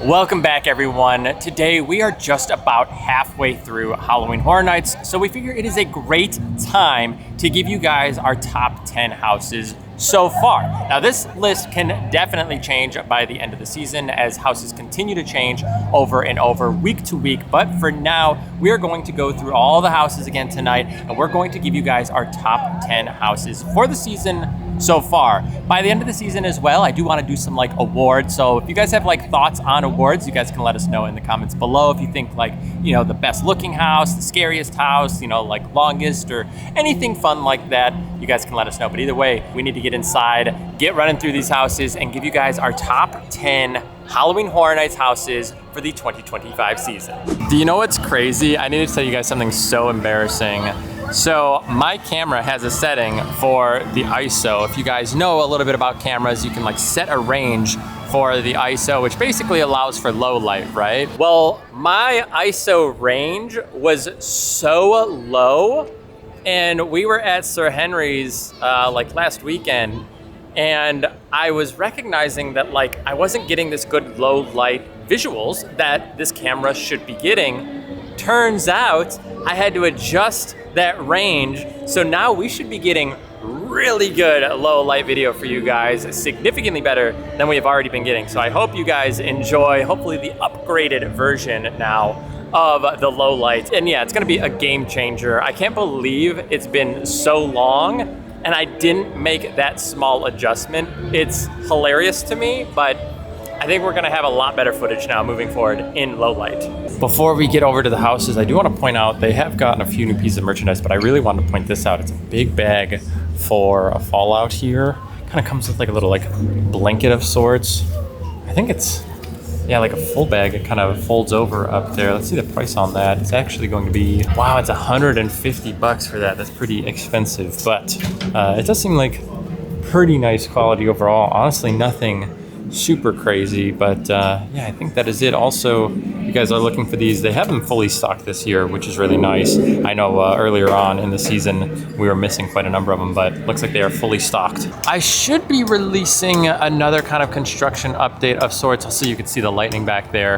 Welcome back, everyone. Today we are just about halfway through Halloween Horror Nights, so we figure it is a great time to give you guys our top 10 houses so far. Now, this list can definitely change by the end of the season as houses continue to change over and over week to week, but for now, we are going to go through all the houses again tonight, and we're going to give you guys our top 10 houses for the season so far. By the end of the season as well, I do want to do some awards. So if you guys have thoughts on awards, you guys can let us know in the comments below. If you think the best looking house, the scariest house, longest or anything fun like that, you guys can let us know. But either way, we need to get inside, get running through these houses and give you guys our top 10 Halloween Horror Nights houses for the 2025 season. Do you know what's crazy? I need to tell you guys something so embarrassing. So my camera has a setting for the ISO. If you guys know a little bit about cameras, you can set a range for the ISO, which basically allows for low light, right? Well, my ISO range was so low, and we were at Sir Henry's last weekend, and I was recognizing that I wasn't getting this good low light visuals that this camera should be getting. Turns out I had to adjust that range, so now we should be getting really good low light video for you guys, significantly better than we have already been getting. So I hope you guys enjoy, hopefully, the upgraded version now of the low light. And yeah, it's gonna be a game changer. I can't believe it's been so long and I didn't make that small adjustment. It's hilarious to me, but I think we're gonna have a lot better footage now moving forward in low light. Before we get over to the houses, I do wanna point out they have gotten a few new pieces of merchandise, but I really wanted to point this out. It's a big bag for a Fallout here. Kind of comes with a little blanket of sorts. I think it's, yeah, a full bag. It kind of folds over up there. Let's see the price on that. It's actually going to be, wow, it's $150 for that. That's pretty expensive, but it does seem like pretty nice quality overall. Honestly, nothing super crazy, but yeah, I think that is it. Also, you guys are looking for these. They have them fully stocked this year, which is really nice. I know earlier on in the season we were missing quite a number of them, but looks like they are fully stocked. I should be releasing another kind of construction update of sorts, so you can see the lightning back there.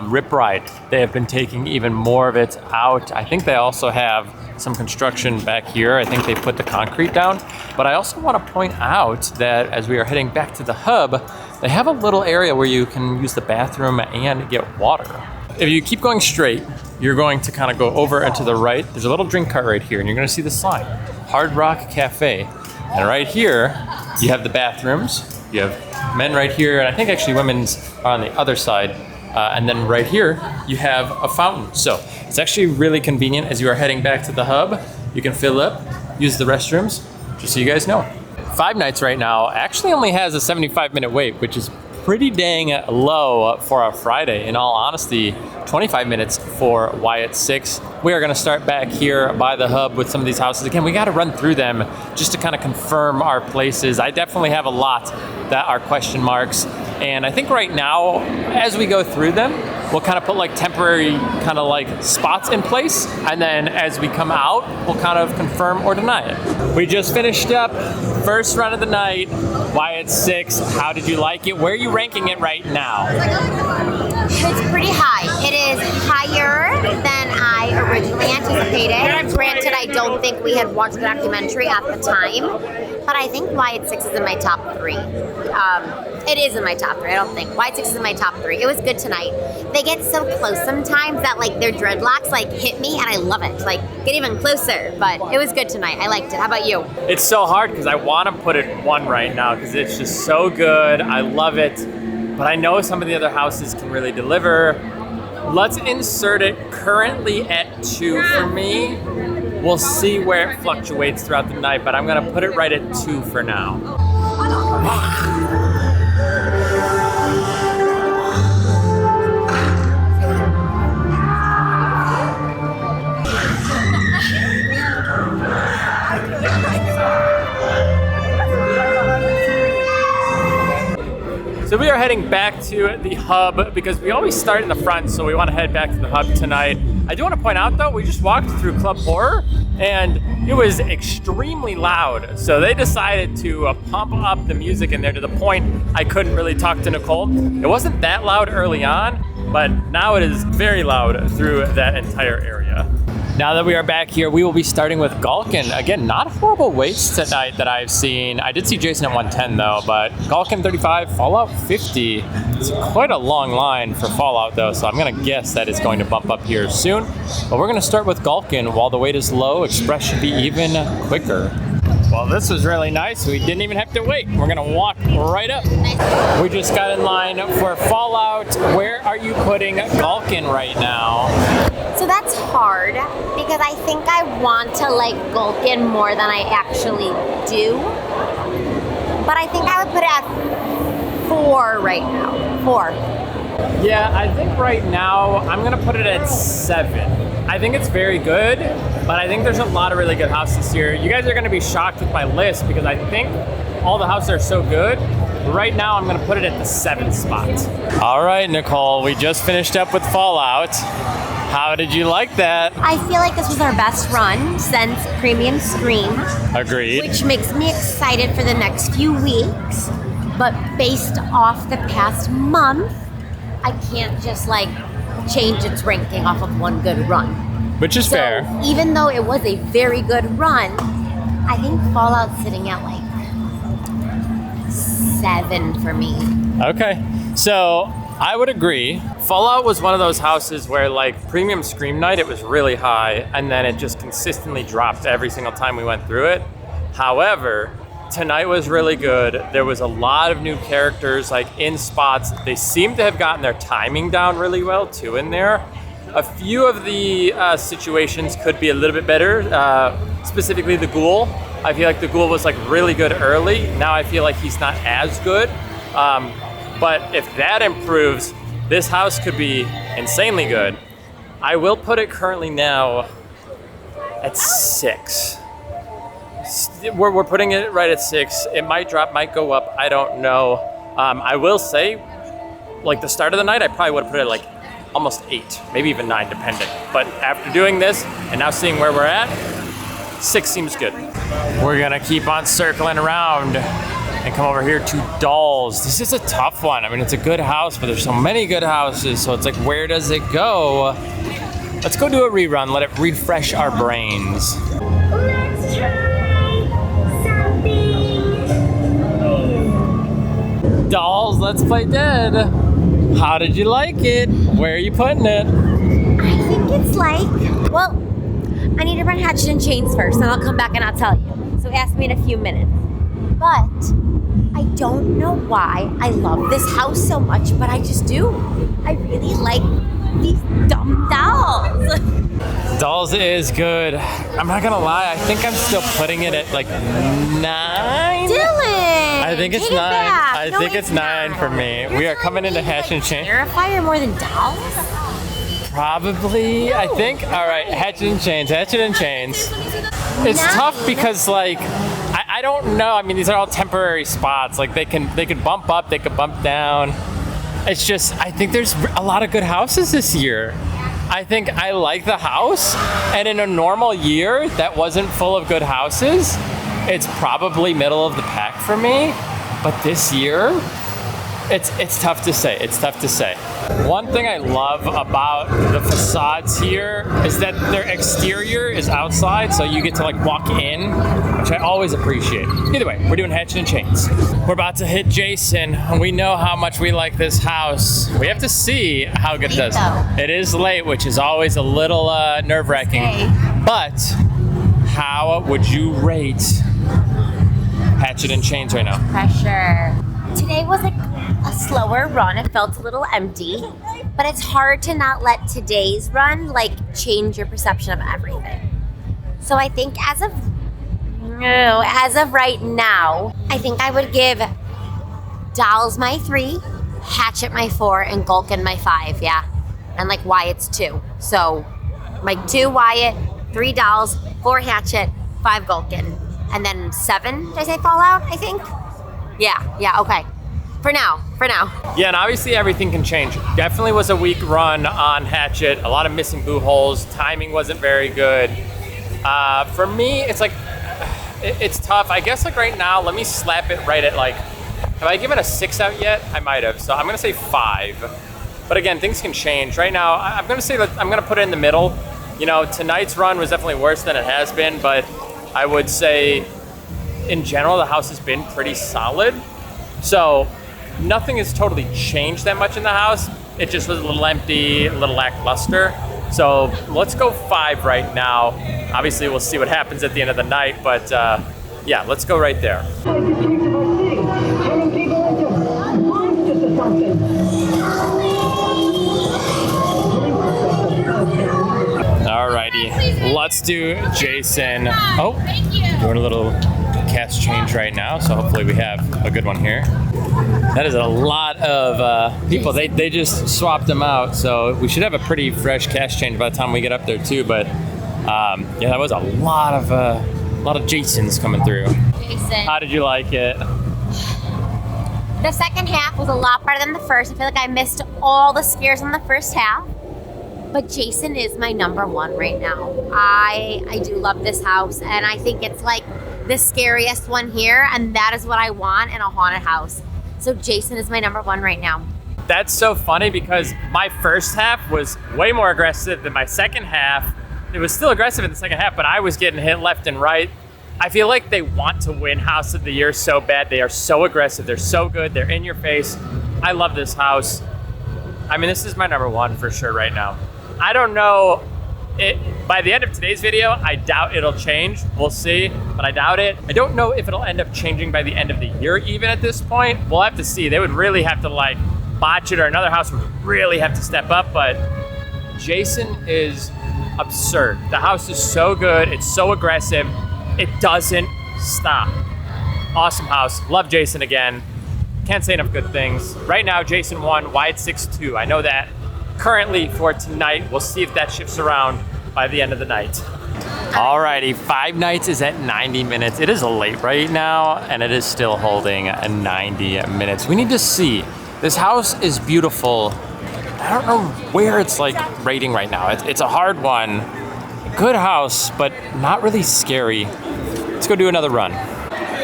Rip Ride, they have been taking even more of it out. I think they also have some construction back here. I think they put the concrete down, but I also want to point out that as we are heading back to the hub, they have a little area where you can use the bathroom and get water. If you keep going straight, you're going to kind of go over and to the right. There's a little drink cart right here, and you're going to see the sign, Hard Rock Cafe. And right here, you have the bathrooms. You have men right here, and I think actually women's are on the other side. And then right here, you have a fountain. So it's actually really convenient as you are heading back to the hub. You can fill up, use the restrooms, just so you guys know. Five Nights right now actually only has a 75-minute wait, which is pretty dang low for a Friday. In all honesty, 25 minutes for Wyatt 6. We are gonna start back here by the hub with some of these houses. Again, we gotta run through them just to kind of confirm our places. I definitely have a lot that are question marks. And I think right now, as we go through them, we'll kind of put temporary kind of spots in place. And then as we come out, we'll kind of confirm or deny it. We just finished up first run of the night, Wyatt 6. How did you like it? Where are you ranking it right now? It's pretty high. It is higher than I originally anticipated. Granted, I don't think we had watched the documentary at the time, but I think Wyatt 6 is in my top 3. It is in my top 3, I don't think. Wyatt 6 is in my top 3. It was good tonight. They get so close sometimes that their dreadlocks hit me, and I love it. Get even closer, but it was good tonight. I liked it. How about you? It's so hard because I want to put it 1 right now because it's just so good. I love it, but I know some of the other houses can really deliver. Let's insert it currently at 2 for me. We'll see where it fluctuates throughout the night, but I'm gonna put it right at 2 for now. So we are heading back to the hub because we always start in the front, so we want to head back to the hub tonight. I do want to point out though, we just walked through Club Horror and it was extremely loud. So they decided to pump up the music in there to the point I couldn't really talk to Nicole. It wasn't that loud early on, but now it is very loud through that entire area. Now that we are back here, we will be starting with Galkn. Again, not horrible waits tonight that I've seen. I did see Jason at 110 though, but Galkn 35, Fallout 50. It's quite a long line for Fallout though, so I'm gonna guess that it's going to bump up here soon. But we're gonna start with Galkn. While the wait is low, Express should be even quicker. Well, this was really nice. We didn't even have to wait. We're gonna walk right up. We just got in line for Fallout. Where are you putting Galkn right now? So that's hard because I think I want to like Galkn more than I actually do. But I think I would put it at 4 right now. 4. Yeah, I think right now I'm gonna put it at 7. I think it's very good, but I think there's a lot of really good houses here. You guys are gonna be shocked with my list because I think all the houses are so good. Right now I'm gonna put it at the 7th spot. All right, Nicole, we just finished up with Fallout. How did you like that? I feel like this was our best run since Premium Scream. Agreed. Which makes me excited for the next few weeks. But based off the past month, I can't just like change its ranking off of one good run. Which is fair. Even though it was a very good run, I think Fallout's sitting at like 7 for me. Okay, so I would agree. Fallout was one of those houses where like Premium Scream Night, it was really high and then it just consistently dropped every single time we went through it. However, tonight was really good. There was a lot of new characters like in spots. They seem to have gotten their timing down really well too in there. A few of the situations could be a little bit better, specifically the ghoul. I feel like the ghoul was like really good early. Now I feel like he's not as good. But if that improves, this house could be insanely good. I will put it currently now at 6. We're putting it right at 6. It might drop, might go up. I don't know. I will say, like the start of the night, I probably would have put it like almost 8, maybe even 9, depending. But after doing this and now seeing where we're at, 6 seems good. We're gonna keep on circling around and come over here to Dolls. This is a tough one. I mean, it's a good house, but there's so many good houses, so it's like, where does it go? Let's go do a rerun, let it refresh our brains. Let's try something. Dolls, let's play dead. How did you like it? Where are you putting it? I think it's like, well, I need to run Hatchet and Chains first, and I'll come back and I'll tell you. So ask me in a few minutes. But I don't know why I love this house so much, but I just do. I really like these dumb dolls. Dolls is good. I'm not gonna lie, I think I'm still putting it at like 9. Dylan! I think it's take it 9. back. I No, think it's 9 not. for me. You're We are telling coming me into you Hatchet and like Chains. Terrifier more than dolls? Probably, I think. All right, Hatchet and Chains, Hatchet and Chains. It's tough because like, I don't know. I mean, these are all temporary spots. Like they could bump up, they could bump down. It's just, I think there's a lot of good houses this year. I think I like the house, and in a normal year that wasn't full of good houses, it's probably middle of the pack for me. But this year, it's tough to say. It's tough to say. One thing I love about the facades here is that their exterior is outside, so you get to like walk in, which I always appreciate. Either way, we're doing Hatchet and Chains. We're about to hit Jason. We know how much we like this house. We have to see how good it does. It is late, which is always a little nerve-wracking. Okay. But how would you rate Hatchet and Chains right now? Pressure. Today was like a slower run. It felt a little empty, but it's hard to not let today's run like change your perception of everything. So I think as of right now, I think I would give Dolls my 3, Hatchet my 4, and Galkn my 5. Yeah, and like Wyatt's 2. So my 2 Wyatt, 3 Dolls, 4 Hatchet, 5 Galkn, and then 7. Did I say Fallout? I think. Yeah, okay. For now. Yeah, and obviously everything can change. Definitely was a weak run on Hatchet. A lot of missing boo holes. Timing wasn't very good. For me, it's like, it's tough. I guess like right now, let me slap it right at like, have I given a 6 out yet? I might have. So I'm gonna say 5. But again, things can change. Right now, I'm gonna say that I'm gonna put it in the middle. You know, tonight's run was definitely worse than it has been, but I would say in general, the house has been pretty solid. So nothing has totally changed that much in the house. It just was a little empty, a little lackluster. So let's go 5 right now. Obviously, we'll see what happens at the end of the night, but yeah, let's go right there. Alrighty, let's do Jason. Oh, doing a little cast change right now, so hopefully we have a good one here. That is a lot of people. They just swapped them out, so we should have a pretty fresh cast change by the time we get up there too. But yeah, that was a lot of Jasons coming through. Jason. How did you like it? The second half was a lot better than the first. I feel like I missed all the scares in the first half. But Jason is my number 1 right now. I do love this house, and I think it's like the scariest one here, and that is what I want in a haunted house. So Jason is my number 1 right now. That's so funny because my first half was way more aggressive than my second half. It was still aggressive in the second half, but I was getting hit left and right. I feel like they want to win House of the Year so bad. They are so aggressive. They're so good. They're in your face. I love this house. I mean, this is my number 1 for sure right now. I don't know, by the end of today's video, I doubt it'll change. We'll see, but I doubt it. I don't know if it'll end up changing by the end of the year even at this point. We'll have to see. They would really have to like botch it, or another house would really have to step up, but Jason is absurd. The house is so good. It's so aggressive. It doesn't stop. Awesome house. Love Jason again. Can't say enough good things. Right now, Jason 1, wide 6-2. I know that. Currently for tonight, we'll see if that shifts around by the end of the night. Alrighty, 5 Nights is at 90 minutes. It is late right now, and it is still holding at 90 minutes. We need to see. This house is beautiful. I don't know where it's like rating right now. It's a hard one. Good house, but not really scary. Let's go do another run.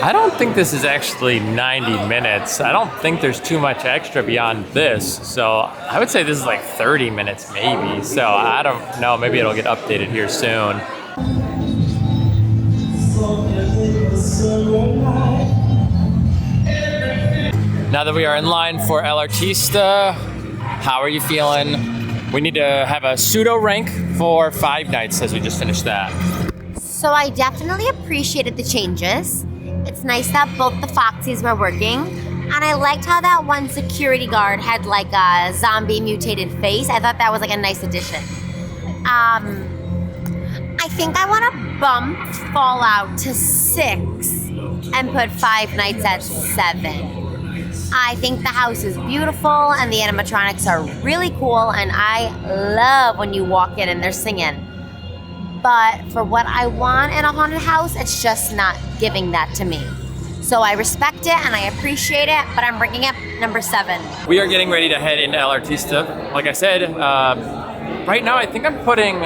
I don't think this is actually 90 minutes. I don't think there's too much extra beyond this. So I would say this is like 30 minutes maybe. So I don't know, maybe it'll get updated here soon. Now that we are in line for El Artista, how are you feeling? We need to have a pseudo rank for 5 Nights as we just finished that. So I definitely appreciated the changes. It's nice that both the Foxies were working, and I liked how that one security guard had like a zombie mutated face. I thought that was like a nice addition. I think I want to bump Fallout to 6 and put 5 Nights at 7. I think the house is beautiful and the animatronics are really cool, and I love when you walk in and they're singing. But for what I want in a haunted house, it's just not giving that to me. So I respect it and I appreciate it, but I'm bringing it number 7. We are getting ready to head into El Artista. Like I said, right now I think I'm putting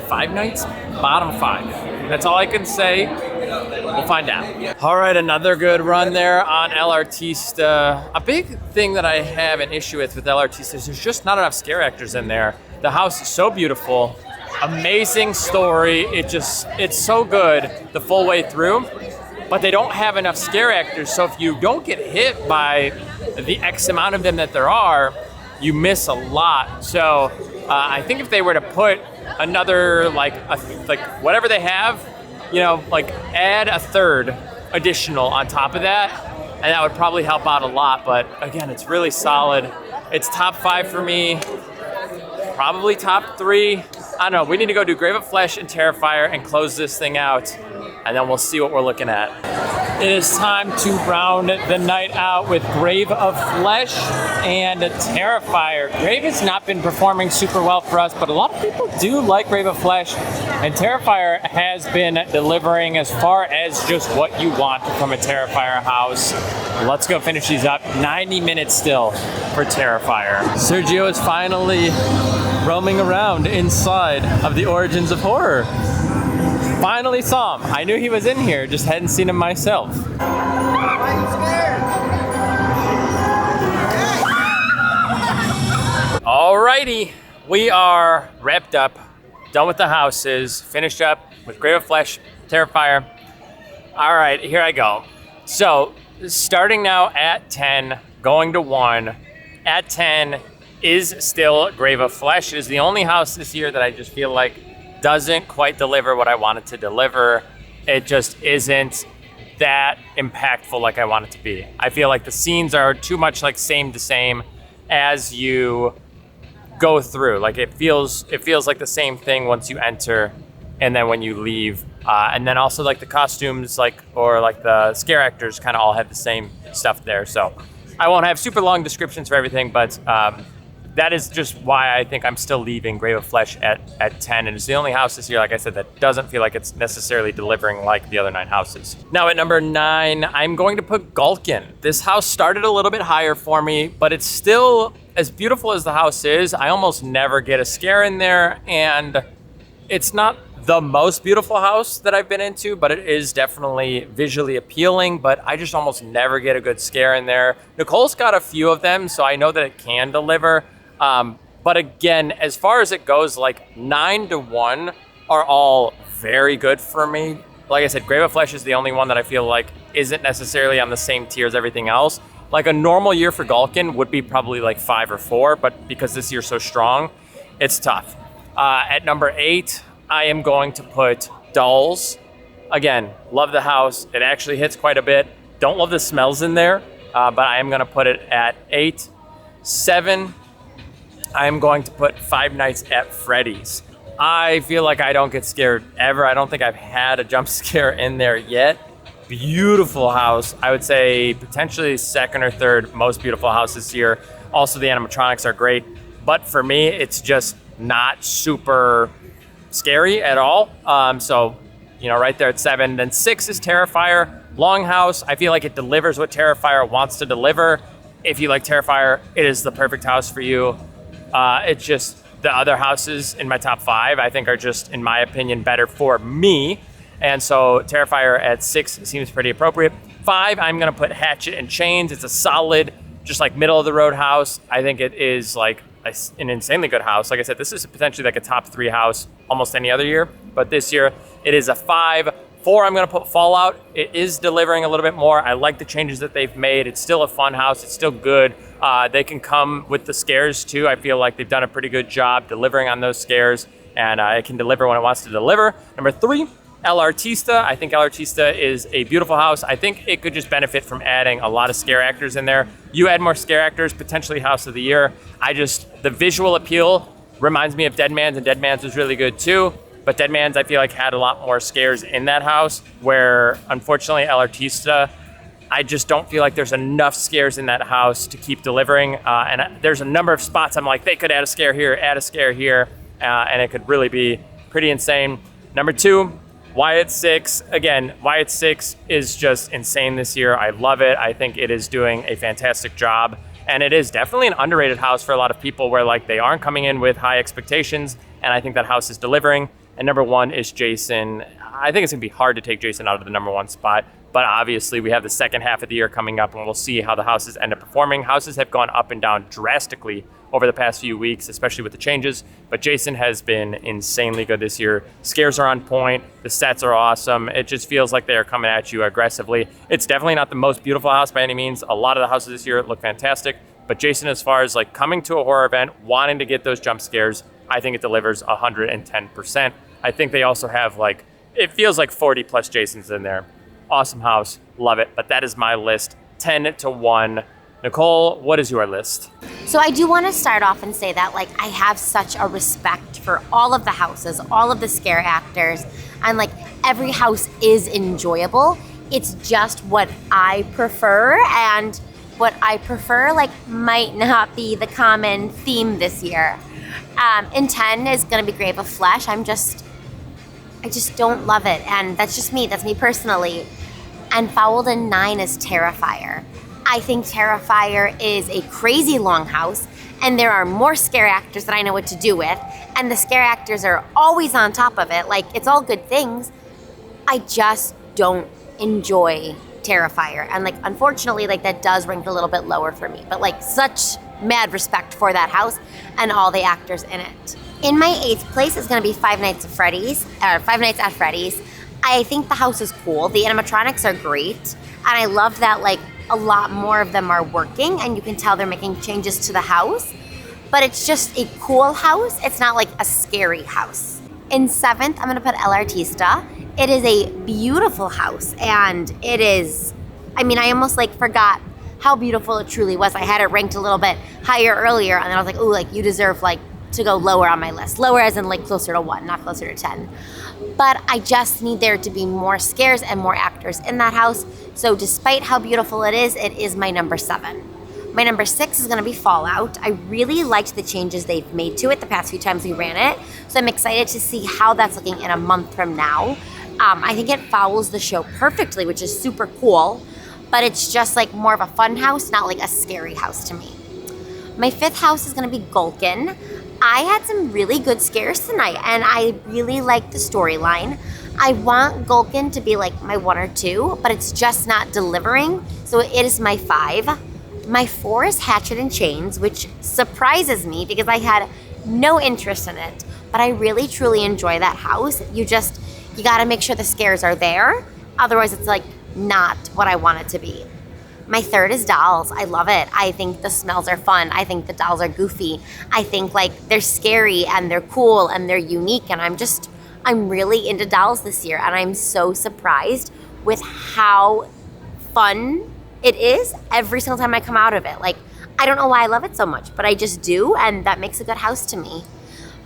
5 Nights bottom 5. That's all I can say. We'll find out. All right, another good run there on El Artista. A big thing that I have an issue with El Artista is there's just not enough scare actors in there. The house is so beautiful. Amazing story. It's so good the full way through, but they don't have enough scare actors. So if you don't get hit by the X amount of them that there are, you miss a lot. So I think if they were to put another like whatever they have, you know, like add a 3rd additional on top of that, and that would probably help out a lot. But again, it's really solid. It's top 5 for me. Probably top 3. I don't know. We need to go do Grave of Flesh and Terrifier and close this thing out, and then we'll see what we're looking at. It is time to round the night out with Grave of Flesh and Terrifier. Grave has not been performing super well for us, but a lot of people do like Grave of Flesh, and Terrifier has been delivering as far as just what you want from a Terrifier house. Let's go finish these up. 90 minutes still for Terrifier. Sergio is finally roaming around inside of the Origins of Horror. Finally saw him. I knew he was in here, just hadn't seen him myself. Alrighty, we are wrapped up, done with the houses, finished up with Grave of Flesh, Terrifier. All right, here I go. So, starting now at 10, going to 1. At 10 is still Grave of Flesh. It is the only house this year that I just feel like doesn't quite deliver what I want it to deliver. It just isn't that impactful like I want it to be. I feel like the scenes are too much like same to same as you go through. Like it feels like the same thing once you enter and then when you leave. And then also like the costumes or the scare actors kind of all have the same stuff there. So I won't have super long descriptions for everything, but that is just why I think I'm still leaving Grave of Flesh at 10. And it's the only house this year, like I said, that doesn't feel like it's necessarily delivering like the other 9 houses. Now at number 9, I'm going to put Galkn. This house started a little bit higher for me, but it's still, as beautiful as the house is, I almost never get a scare in there. And it's not the most beautiful house that I've been into, but it is definitely visually appealing, but I just almost never get a good scare in there. Nicole's got a few of them, so I know that it can deliver. But again, as far as it goes, like 9 to 1 are all very good for me. Like I said, Grave of Flesh is the only one that I feel like isn't necessarily on the same tier as everything else. Like a normal year for Galkn would be probably like 5 or 4, but because this year's so strong, it's tough. At number 8, I am going to put Dolls. Again, love the house. It actually hits quite a bit. Don't love the smells in there, but I am gonna put it at 8. 7, I am going to put Five Nights at Freddy's. I feel like I don't get scared ever. I don't think I've had a jump scare in there yet. Beautiful house. I would say potentially second or third most beautiful house this year. Also, the animatronics are great. But for me, it's just not super scary at all. So, right there at 7. Then 6 is Terrifier. Longhouse. I feel like it delivers what Terrifier wants to deliver. If you like Terrifier, it is the perfect house for you. It's just the other houses in my top 5, I think, are just, in my opinion, better for me. And so Terrifier at 6 seems pretty appropriate. 5, I'm going to put Hatchet and Chains. It's a solid, just like middle of the road house. I think it is like an insanely good house. Like I said, this is potentially like a top 3 house almost any other year. But this year, it is a 5. 4, I'm going to put Fallout. It is delivering a little bit more. I like the changes that they've made. It's still a fun house. It's still good. They can come with the scares too. I feel like they've done a pretty good job delivering on those scares, and it can deliver when it wants to deliver. Number 3, El Artista. I think El Artista is a beautiful house. I think it could just benefit from adding a lot of scare actors in there. You add more scare actors, potentially House of the Year. The visual appeal reminds me of Dead Man's, and Dead Man's was really good too. But Dead Man's, I feel like, had a lot more scares in that house, where unfortunately El Artista, I just don't feel like there's enough scares in that house to keep delivering. And there's a number of spots I'm like, they could add a scare here, and it could really be pretty insane. Number 2, Wyatt 6. Again, Wyatt 6 is just insane this year. I love it. I think it is doing a fantastic job. And it is definitely an underrated house for a lot of people, where like they aren't coming in with high expectations. And I think that house is delivering. And number 1 is Jason. I think it's gonna be hard to take Jason out of the number 1 spot, but obviously we have the second half of the year coming up, and we'll see how the houses end up performing. Houses have gone up and down drastically over the past few weeks, especially with the changes, but Jason has been insanely good this year. Scares are on point, the sets are awesome. It just feels like they are coming at you aggressively. It's definitely not the most beautiful house by any means. A lot of the houses this year look fantastic, but Jason, as far as like coming to a horror event, wanting to get those jump scares, I think it delivers 110%. I think they also have it feels like 40 plus Jasons in there. Awesome house, love it. But that is my list, 10 to 1. Nicole, what is your list? So I do want to start off and say that I have such a respect for all of the houses, all of the scare actors, and every house is enjoyable. it's just what I prefer, and what I prefer like might not be the common theme this year. In 10 is gonna be Grave of Flesh. I just don't love it, and that's just me. That's me personally. And fouled in 9 is Terrifier. I think Terrifier is a crazy long house, and there are more scare actors that I know what to do with, and the scare actors are always on top of it. Like, it's all good things. I just don't enjoy Terrifier, and like, unfortunately, like, that does rank a little bit lower for me, but like, such mad respect for that house and all the actors in it. In my 8th place is gonna be Five Nights at Freddy's. I think the house is cool. The animatronics are great, and I love that like a lot more of them are working, and you can tell they're making changes to the house, but it's just a cool house. It's not like a scary house. In 7th, I'm gonna put El Artista. It is a beautiful house, and it is, I mean, I almost like forgot how beautiful it truly was. I had it ranked a little bit higher earlier, and then I was like, ooh, like, you deserve like to go lower on my list. Lower as in like closer to 1, not closer to 10. But I just need there to be more scares and more actors in that house. So despite how beautiful it is my number 7. My number 6 is gonna be Fallout. I really liked the changes they've made to it the past few times we ran it. So I'm excited to see how that's looking in a month from now. I think it fouls the show perfectly, which is super cool, but it's just like more of a fun house, not like a scary house to me. My 5th house is gonna be Galkn. I had some really good scares tonight, and I really like the storyline. I want Galkn to be like my 1 or 2, but it's just not delivering, so it is my 5. My 4 is Hatchet and Chains, which surprises me because I had no interest in it, but I really truly enjoy that house. You gotta make sure the scares are there, otherwise it's like not what I want it to be. My 3rd is Dolls. I love it. I think the smells are fun. I think the dolls are goofy. I think like they're scary and they're cool and they're unique, and I'm really into Dolls this year, and I'm so surprised with how fun it is every single time I come out of it. Like, I don't know why I love it so much, but I just do, and that makes a good house to me.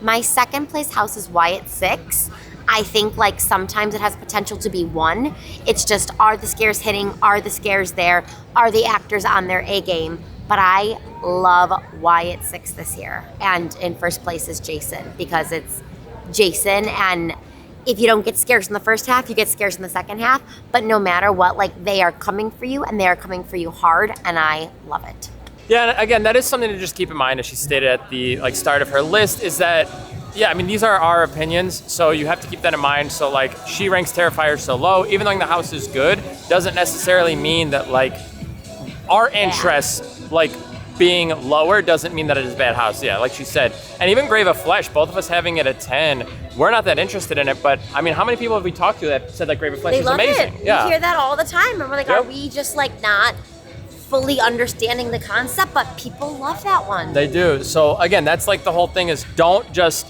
My 2nd place house is Wyatt 6. I think like sometimes it has potential to be 1. It's just, are the scares hitting? Are the scares there? Are the actors on their A game? But I love Wyatt 6 this year. And in 1st place is Jason, because it's Jason, and if you don't get scares in the first half, you get scares in the second half. But no matter what, like, they are coming for you, and they are coming for you hard, and I love it. Yeah, and again, that is something to just keep in mind, as she stated at the like start of her list, is that, yeah, I mean, these are our opinions, so you have to keep that in mind. So like, she ranks Terrifier so low, even though the house is good, doesn't necessarily mean that like our interests like being lower doesn't mean that it is a bad house. Yeah, like she said. And even Grave of Flesh, both of us having it at 10, we're not that interested in it, but I mean, how many people have we talked to that said that Grave of Flesh is amazing? It. Yeah. We hear that all the time, and we're like, yep. Are we just like not fully understanding the concept? But people love that one. They do. So again, that's like the whole thing, is don't just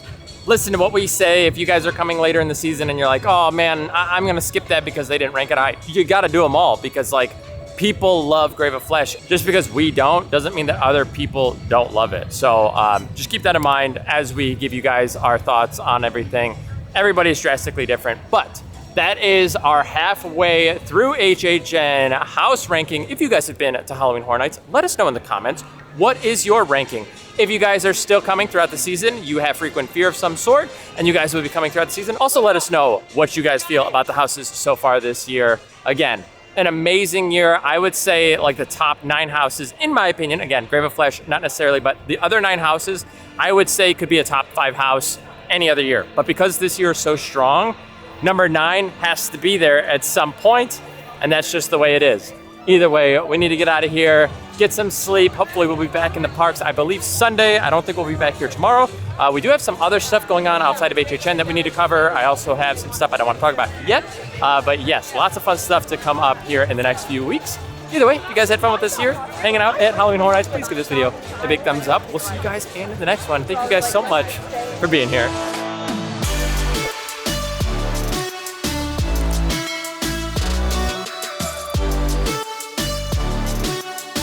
listen to what we say. If you guys are coming later in the season and you're like, oh man, I'm gonna skip that because they didn't rank it high, you gotta do them all, because like, people love Grave of Flesh. Just because we don't doesn't mean that other people don't love it. So just keep that in mind as we give you guys our thoughts on everything. Everybody's drastically different, but that is our halfway through HHN house ranking. If you guys have been to Halloween Horror Nights, let us know in the comments, what is your ranking? If you guys are still coming throughout the season, you have frequent fear of some sort, and you guys will be coming throughout the season, also let us know what you guys feel about the houses so far this year. Again, an amazing year. I would say like the top 9 houses, in my opinion, again, Grave of Flesh, not necessarily, but the other 9 houses, I would say could be a top 5 house any other year. But because this year is so strong, number 9 has to be there at some point, and that's just the way it is. Either way, we need to get out of here, get some sleep. Hopefully we'll be back in the parks, I believe Sunday. I don't think we'll be back here tomorrow. We do have some other stuff going on outside of HHN that we need to cover. I also have some stuff I don't want to talk about yet. But yes, lots of fun stuff to come up here in the next few weeks. Either way, if you guys had fun with this year, hanging out at Halloween Horror Nights, please give this video a big thumbs up. We'll see you guys in the next one. Thank you guys so much for being here.